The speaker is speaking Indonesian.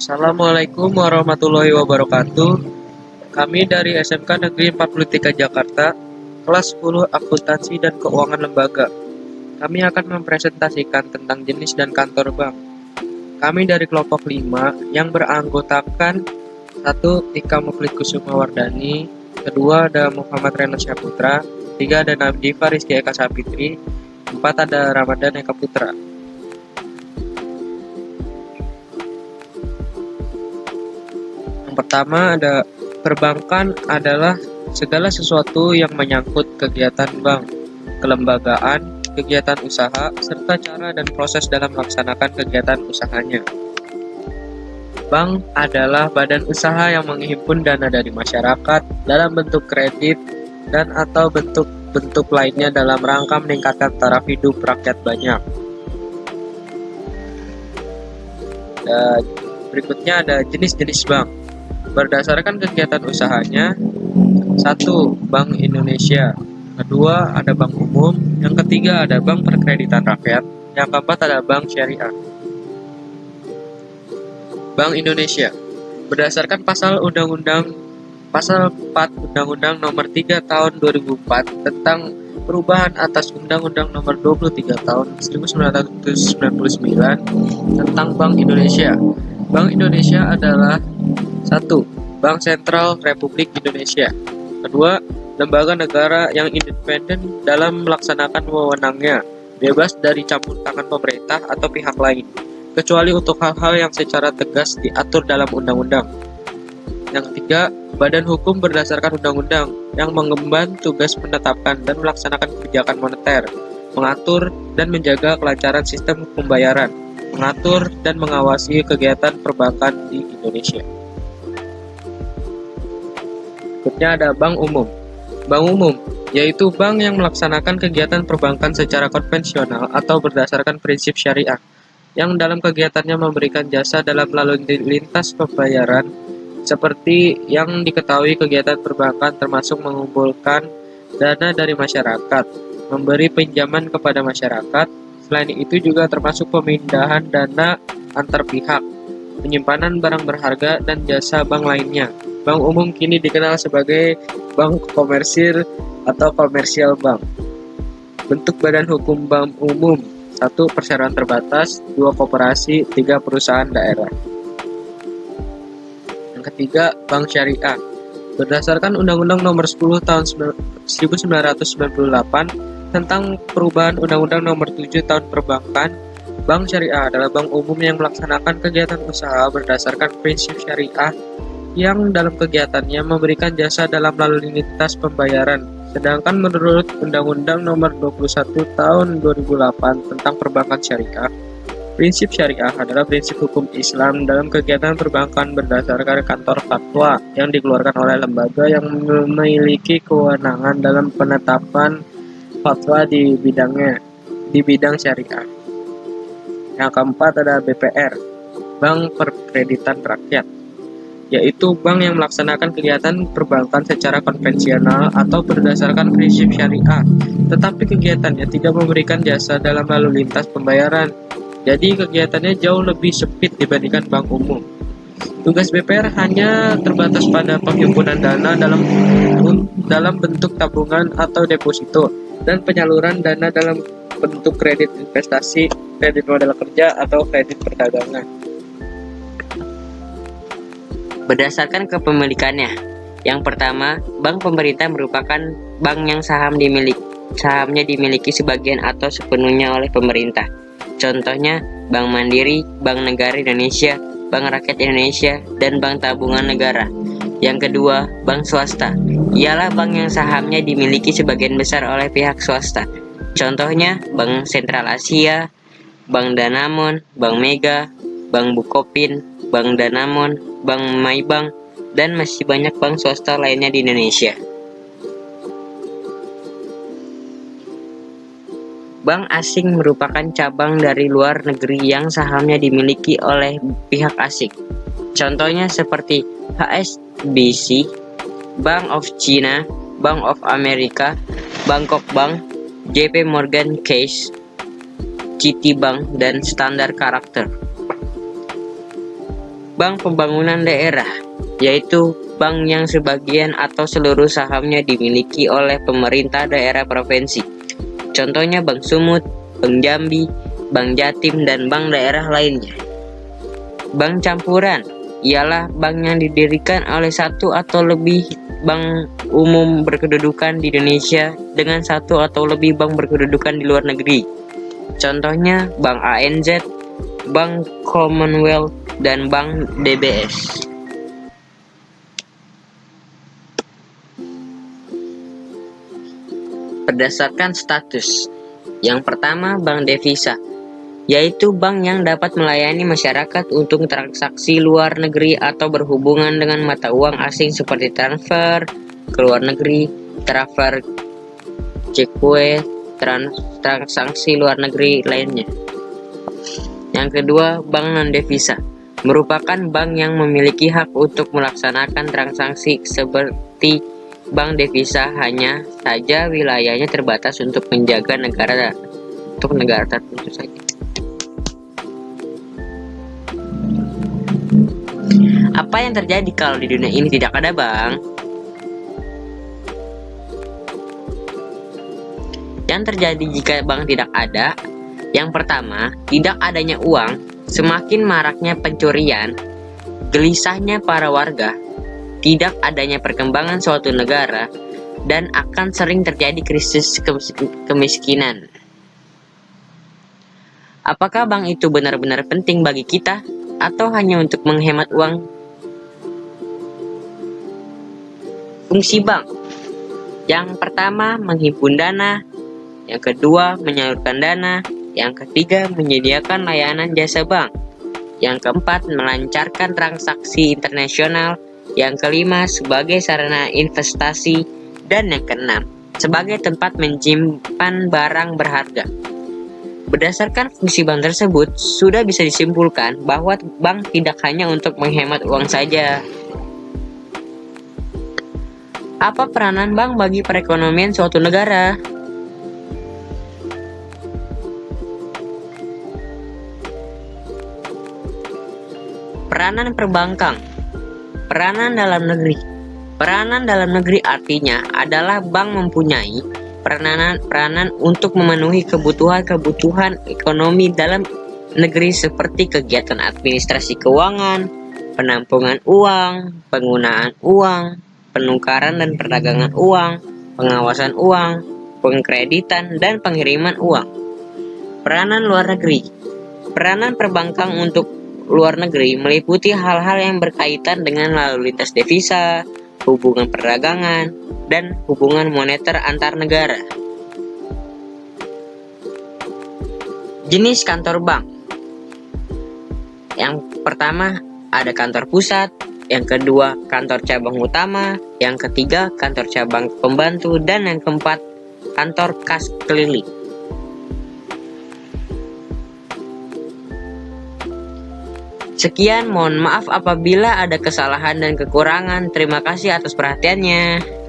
Assalamualaikum warahmatullahi wabarakatuh. Kami dari SMK Negeri 43 Jakarta, kelas 10 Akuntansi dan Keuangan Lembaga. Kami akan mempresentasikan tentang jenis dan kantor bank. Kami dari kelompok 5 yang beranggotakan 1. Ika Muklis Kusuma Wardani, kedua ada Muhammad Reno Syaputra, 3 ada Nabdifa Rizky Eka Sapitri, 4 ada Ramadan Eka Putra. Yang pertama ada perbankan adalah segala sesuatu yang menyangkut kegiatan bank, kelembagaan, kegiatan usaha, serta cara dan proses dalam melaksanakan kegiatan usahanya. Bank adalah badan usaha yang menghimpun dana dari masyarakat dalam bentuk kredit dan atau bentuk-bentuk lainnya dalam rangka meningkatkan taraf hidup rakyat banyak. Dan berikutnya ada jenis-jenis bank. Berdasarkan kegiatan usahanya, 1. Bank Indonesia, kedua ada bank umum, yang ketiga ada bank perkreditan rakyat, yang keempat ada bank syariah. Bank Indonesia, berdasarkan pasal 4 Undang-Undang Nomor 3 Tahun 2004 tentang perubahan atas Undang-Undang Nomor 23 Tahun 1999 tentang Bank Indonesia. Bank Indonesia adalah 1. Bank Sentral Republik Indonesia. Kedua, lembaga negara yang independen dalam melaksanakan wewenangnya, bebas dari campur tangan pemerintah atau pihak lain, kecuali untuk hal-hal yang secara tegas diatur dalam undang-undang. Yang ketiga, badan hukum berdasarkan undang-undang yang mengemban tugas menetapkan dan melaksanakan kebijakan moneter, mengatur dan menjaga kelancaran sistem pembayaran, mengatur dan mengawasi kegiatan perbankan di Indonesia. Berikutnya ada bank umum. Bank umum yaitu bank yang melaksanakan kegiatan perbankan secara konvensional atau berdasarkan prinsip syariah, yang dalam kegiatannya memberikan jasa dalam lalu lintas pembayaran, seperti yang diketahui kegiatan perbankan termasuk mengumpulkan dana dari masyarakat, memberi pinjaman kepada masyarakat. Selain itu juga termasuk pemindahan dana antar pihak, penyimpanan barang berharga, dan jasa bank lainnya. Bank umum kini dikenal sebagai bank komersil atau komersial bank. Bentuk badan hukum bank umum: 1. Perseroan terbatas, 2. Koperasi, 3. Perusahaan daerah. Yang ketiga, bank syariah. Berdasarkan Undang-Undang Nomor 10 Tahun 1998 tentang perubahan Undang-Undang Nomor 7 Tahun Perbankan, bank syariah adalah bank umum yang melaksanakan kegiatan usaha berdasarkan prinsip syariah, yang dalam kegiatannya memberikan jasa dalam lalu lintas pembayaran. Sedangkan menurut Undang-Undang Nomor 21 Tahun 2008 tentang Perbankan Syariah, prinsip syariah adalah prinsip hukum Islam dalam kegiatan perbankan berdasarkan kantor fatwa yang dikeluarkan oleh lembaga yang memiliki kewenangan dalam penetapan fatwa di bidang syariah. Yang keempat ada BPR, Bank Perkreditan Rakyat, yaitu bank yang melaksanakan kegiatan perbankan secara konvensional atau berdasarkan prinsip syariah, tetapi kegiatannya tidak memberikan jasa dalam lalu lintas pembayaran. Jadi kegiatannya jauh lebih sempit dibandingkan bank umum. Tugas BPR hanya terbatas pada penghimpunan dana dalam bentuk tabungan atau deposito, dan penyaluran dana dalam bentuk kredit investasi, kredit modal kerja, atau kredit perdagangan. Berdasarkan kepemilikannya, yang pertama, bank pemerintah merupakan bank yang sahamnya dimiliki sebagian atau sepenuhnya oleh pemerintah. Contohnya, Bank Mandiri, Bank Negara Indonesia, Bank Rakyat Indonesia, dan Bank Tabungan Negara. Yang kedua, bank swasta, ialah bank yang sahamnya dimiliki sebagian besar oleh pihak swasta. Contohnya, Bank Sentral Asia, Bank Danamon, Bank Mega, Bank Bukopin, Bank Danamon, Bank Maybank, dan masih banyak bank swasta lainnya di Indonesia. Bank asing merupakan cabang dari luar negeri yang sahamnya dimiliki oleh pihak asing. Contohnya seperti HSBC, Bank of China, Bank of America, Bangkok Bank, JP Morgan Chase, Citibank, dan Standard Chartered. Bank Pembangunan Daerah, yaitu bank yang sebagian atau seluruh sahamnya dimiliki oleh pemerintah daerah provinsi. Contohnya Bank Sumut, Bank Jambi, Bank Jatim, dan bank daerah lainnya. Bank campuran ialah bank yang didirikan oleh satu atau lebih bank umum berkedudukan di Indonesia dengan satu atau lebih bank berkedudukan di luar negeri. Contohnya Bank ANZ, Bank Commonwealth, dan Bank DBS. Berdasarkan status, yang pertama Bank Devisa, yaitu bank yang dapat melayani masyarakat untuk transaksi luar negeri atau berhubungan dengan mata uang asing seperti transfer ke luar negeri, transfer cekue, transaksi luar negeri lainnya. Yang kedua, bank non-devisa, merupakan bank yang memiliki hak untuk melaksanakan transaksi seperti bank devisa, hanya saja wilayahnya terbatas untuk menjaga negara tertentu saja. Apa yang terjadi kalau di dunia ini tidak ada bank? Yang terjadi jika bank tidak ada, yang pertama, tidak adanya uang, semakin maraknya pencurian, gelisahnya para warga, tidak adanya perkembangan suatu negara, dan akan sering terjadi krisis kemiskinan. Apakah bank itu benar-benar penting bagi kita, atau hanya untuk menghemat uang? Fungsi bank. Yang pertama, menghimpun dana. Yang kedua, menyalurkan dana. Yang ketiga, menyediakan layanan jasa bank. Yang keempat, melancarkan transaksi internasional. Yang kelima, sebagai sarana investasi. Dan yang keenam, sebagai tempat menyimpan barang berharga. Berdasarkan fungsi bank tersebut, sudah bisa disimpulkan bahwa bank tidak hanya untuk menghemat uang saja. Apa peranan bank bagi perekonomian suatu negara? Peranan perbankan. Peranan dalam negeri. Peranan dalam negeri artinya adalah bank mempunyai peranan untuk memenuhi kebutuhan ekonomi dalam negeri seperti kegiatan administrasi keuangan, penampungan uang, penggunaan uang, penukaran dan perdagangan uang, pengawasan uang, pengkreditan, dan pengiriman uang. Peranan luar negeri. Peranan perbankan untuk luar negeri meliputi hal-hal yang berkaitan dengan lalu lintas devisa, hubungan perdagangan, dan hubungan moneter antar negara. Jenis kantor bank. Yang pertama ada kantor pusat, yang kedua kantor cabang utama, yang ketiga kantor cabang pembantu, dan yang keempat kantor kas keliling. Sekian, mohon maaf apabila ada kesalahan dan kekurangan. Terima kasih atas perhatiannya.